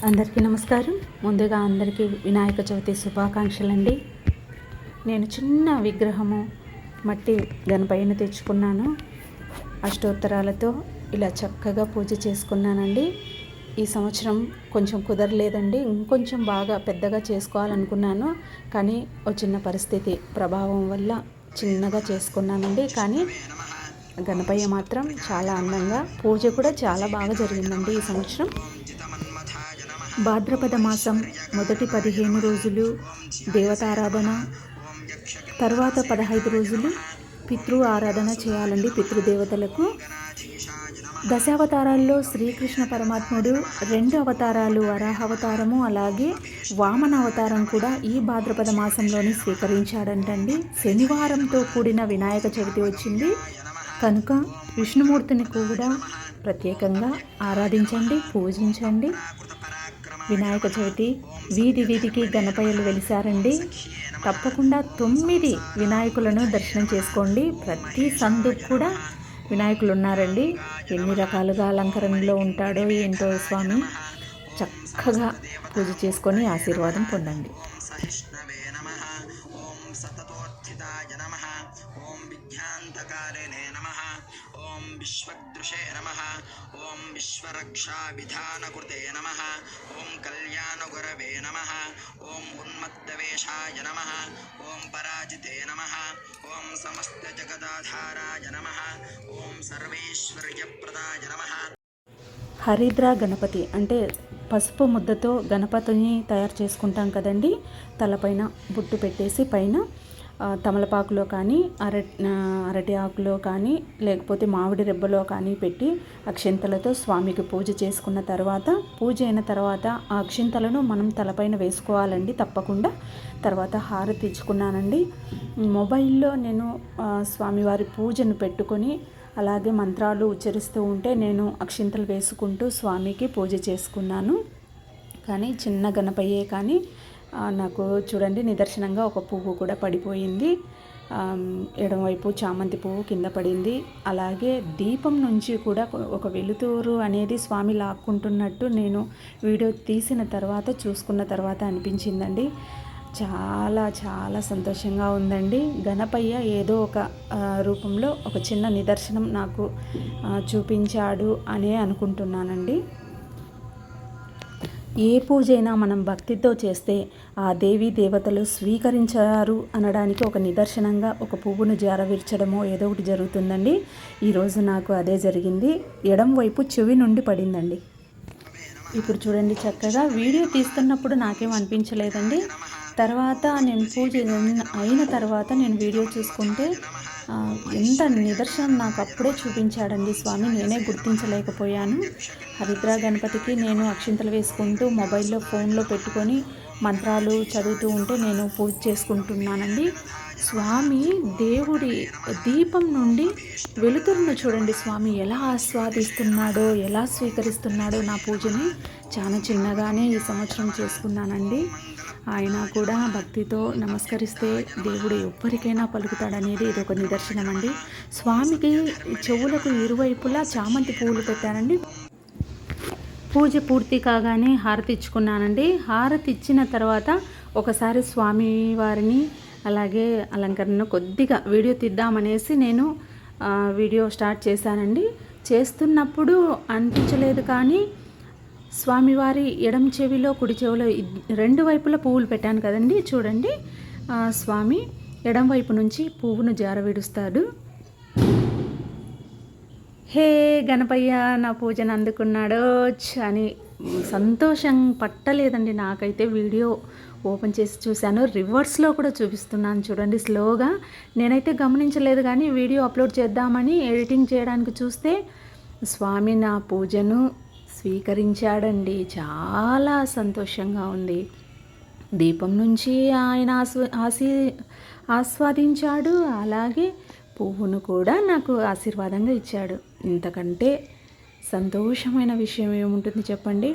అందరికీ నమస్కారం. ముందుగా అందరికీ వినాయక చవితి శుభాకాంక్షలండి. నేను చిన్న విగ్రహము మట్టి గణపయ్యను తెచ్చుకున్నాను. అష్టోత్తరాలతో ఇలా చక్కగా పూజ చేసుకున్నానండి. ఈ సంవత్సరం కొంచెం కుదరలేదండి, ఇంకొంచెం బాగా పెద్దగా చేసుకోవాలనుకున్నాను. కానీ ఒక చిన్న పరిస్థితి ప్రభావం వల్ల చిన్నగా చేసుకున్నానండి. కానీ గణపయ్య మాత్రం చాలా అందంగా, పూజ కూడా చాలా బాగా జరిగిందండి ఈ సంవత్సరం. భాద్రపద మాసం మొదటి 15 రోజులు దేవతారాధన, తర్వాత 15 రోజులు పితృ ఆరాధన చేయాలండి పితృదేవతలకు. దశావతారాల్లో శ్రీకృష్ణ పరమాత్ముడు 2 అవతారాలు, వరాహావతారము అలాగే వామన అవతారం కూడా ఈ భాద్రపద మాసంలోనే స్వీకరించాడంటండి. శనివారంతో కూడిన వినాయక చవితి వచ్చింది కనుక విష్ణుమూర్తిని కూడా ప్రత్యేకంగా ఆరాధించండి, పూజించండి. వినాయక చవితి వీధి వీధికి గణపయ్యలు వెలిసారండి. తప్పకుండా 9 వినాయకులను దర్శనం చేసుకోండి. ప్రతి సందుకు కూడా వినాయకులు ఉన్నారండి. ఎన్ని రకాలుగా అలంకరణలో ఉంటాడో ఏంటో స్వామి. చక్కగా పూజ చేసుకొని ఆశీర్వాదం పొందండి. ఓం విశ్వదృశే నమః. ఓం విశ్వరక్షా విధానకృతే నమః. ఓం కళ్యాణగురవే నమః. ఓం ఉన్మత్తవేషాయ నమః. ఓం పరాజితే నమః. ఓం సమస్త జగదాధారాయ నమః. ఓం సర్వేశ్వర్యప్రదాయ నమః. హరిద్ర గణపతి అంటే పసుపు ముద్దతో గణపతిని తయారు చేసుకుంటాం కదండి. తలపైన బుట్టు పెట్టేసి పైన తమలపాకులో కానీ అరటి ఆకులో కానీ లేకపోతే మామిడి రెబ్బలో కానీ పెట్టి అక్షింతలతో స్వామికి పూజ చేసుకున్న తర్వాత, పూజ అయిన తర్వాత ఆ అక్షింతలను మనం తలపైన వేసుకోవాలండి తప్పకుండా. తర్వాత హారతి ఇచ్చుకున్నానండి. మొబైల్లో నేను స్వామివారి పూజను పెట్టుకొని అలాగే మంత్రాలు ఉచ్చరిస్తూ ఉంటే నేను అక్షింతలు వేసుకుంటూ స్వామికి పూజ చేసుకున్నాను. కానీ చిన్న గణపయ్యే కానీ నాకు చూడండి నిదర్శనంగా ఒక పువ్వు కూడా పడిపోయింది. ఎడమవైపు చామంతి పువ్వు కింద పడింది. అలాగే దీపం నుంచి కూడా ఒక వెలుతురు అనేది స్వామి లాక్కుంటున్నట్టు నేను వీడియో తీసిన తర్వాత చూసుకున్న తర్వాత అనిపించిందండి. చాలా చాలా సంతోషంగా ఉందండి. గణపయ్య ఏదో ఒక రూపంలో ఒక చిన్న నిదర్శనం నాకు చూపించాడు అనే అనుకుంటున్నానండి. ఏ పూజైనా మనం భక్తితో చేస్తే ఆ దేవీ దేవతలు స్వీకరించారు అనడానికి ఒక నిదర్శనంగా ఒక పువ్వును జారవిర్చడమో ఏదో ఒకటి జరుగుతుందండి. ఈరోజు నాకు అదే జరిగింది. ఎడం వైపు చెవి నుండి పడిందండి. ఇప్పుడు చూడండి చక్కగా వీడియో తీస్తున్నప్పుడు నాకేం అనిపించలేదండి. తర్వాత నేను పూజ అయిన తర్వాత నేను వీడియో చూసుకుంటే ఎంత నిదర్శనం నాకు అప్పుడే చూపించాడండి స్వామి. నేనే గుర్తించలేకపోయాను. హరిద్ర గణపతికి నేను అక్షింతలు వేసుకుంటూ మొబైల్లో ఫోన్లో పెట్టుకొని మంత్రాలు చదువుతూ ఉంటే నేను పూజ చేసుకుంటున్నానండి. స్వామి దేవుడి దీపం నుండి వెలుతురును చూడండి స్వామి ఎలా ఆస్వాదిస్తున్నాడో, ఎలా స్వీకరిస్తున్నాడో నా పూజని. చాలా చిన్నగానే ఈ సంవత్సరం చేసుకున్నానండి. ఆయన కూడా భక్తితో నమస్కరిస్తే దేవుడు ఎవ్వరికైనా పలుకుతాడనేది ఇది ఒక నిదర్శనం అండి. స్వామికి చెవులకు ఇరువైపులా చామంతి పువ్వులు పెట్టానండి. పూజ పూర్తి కాగానే హారతి ఇచ్చుకున్నానండి. హారతి ఇచ్చిన తర్వాత ఒకసారి స్వామి వారిని అలాగే అలంకరణ కొద్దిగా వీడియో తీద్దామనేసి నేను వీడియో స్టార్ట్ చేశానండి. చేస్తున్నప్పుడు అనిపించలేదు, కానీ స్వామివారి ఎడమ చెవిలో కుడి చెవిలో రెండు వైపులా పువ్వులు పెట్టాను కదండి. చూడండి, స్వామి ఎడమ వైపు నుంచి పువ్వును జారవిడుస్తాడు. హే గణపయ్య, నా పూజను అందుకున్నాడో అని సంతోషం పట్టలేదండి నాకైతే. వీడియో ఓపెన్ చేసి చూశాను, రివర్స్లో కూడా చూపిస్తున్నాను చూడండి స్లోగా. నేనైతే గమనించలేదు, కానీ వీడియో అప్లోడ్ చేద్దామని ఎడిటింగ్ చేయడానికి చూస్తే స్వామి నా పూజను స్వీకరించాడండి. చాలా సంతోషంగా ఉంది. దీపం నుంచి ఆయన ఆస్వాదించాడు, అలాగే పువ్వును కూడా నాకు ఆశీర్వాదంగా ఇచ్చాడు. ఇంతకంటే సంతోషమైన విషయం ఏముంటుంది చెప్పండి.